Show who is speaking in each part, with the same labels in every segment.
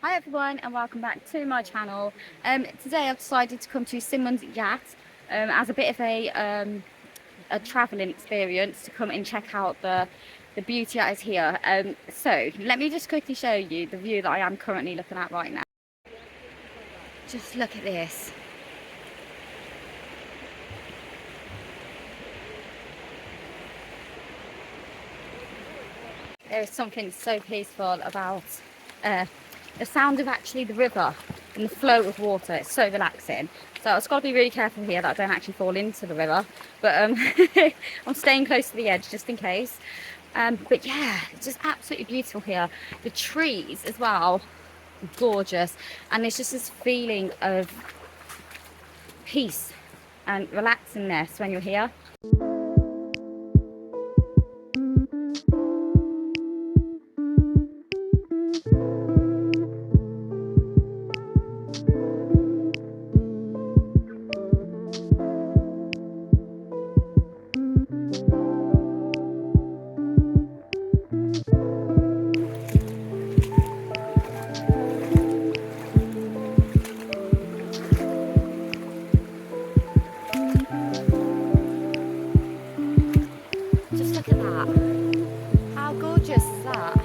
Speaker 1: Hi everyone and welcome back to my channel. Today I've decided to come to Symonds as a bit of a travelling experience to come and check out the beauty that is here. So let me just quickly show you the view that I am currently looking at right now. Just look at this. There is something so peaceful about the sound of actually the river and the flow of water. It's so relaxing. So I've got to be really careful here that I don't actually fall into the river. But I'm staying close to the edge just in case. But yeah, it's just absolutely beautiful here. The trees as well, gorgeous. And there's just this feeling of peace and relaxingness when you're here. Just look at that. How gorgeous is that?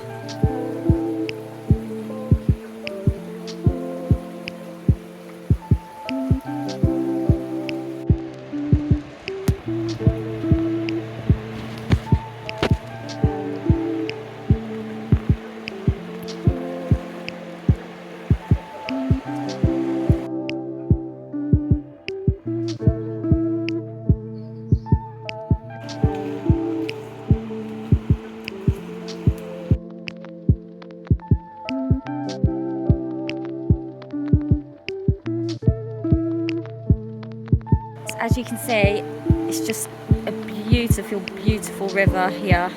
Speaker 1: As you can see, it's just a beautiful, beautiful river here.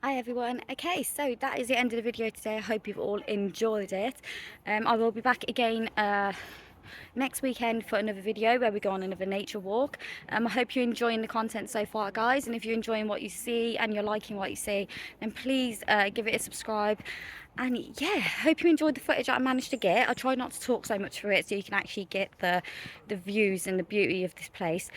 Speaker 1: Hi everyone. Okay, so that is the end of the video today. I hope you've all enjoyed it. I will be back again next weekend for another video where we go on another nature walk. I hope you're enjoying the content so far, guys, and if you're enjoying what you see and you're liking what you see, then please give it a subscribe. And yeah, hope you enjoyed the footage that I managed to get. I tried not to talk so much through it so you can actually get the views and the beauty of this place.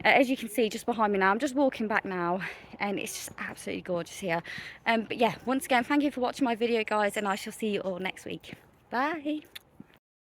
Speaker 1: As you can see just behind me now, I'm just walking back now and it's just absolutely gorgeous here. But yeah, once again, thank you for watching my video, guys, and I shall see you all next week. Bye.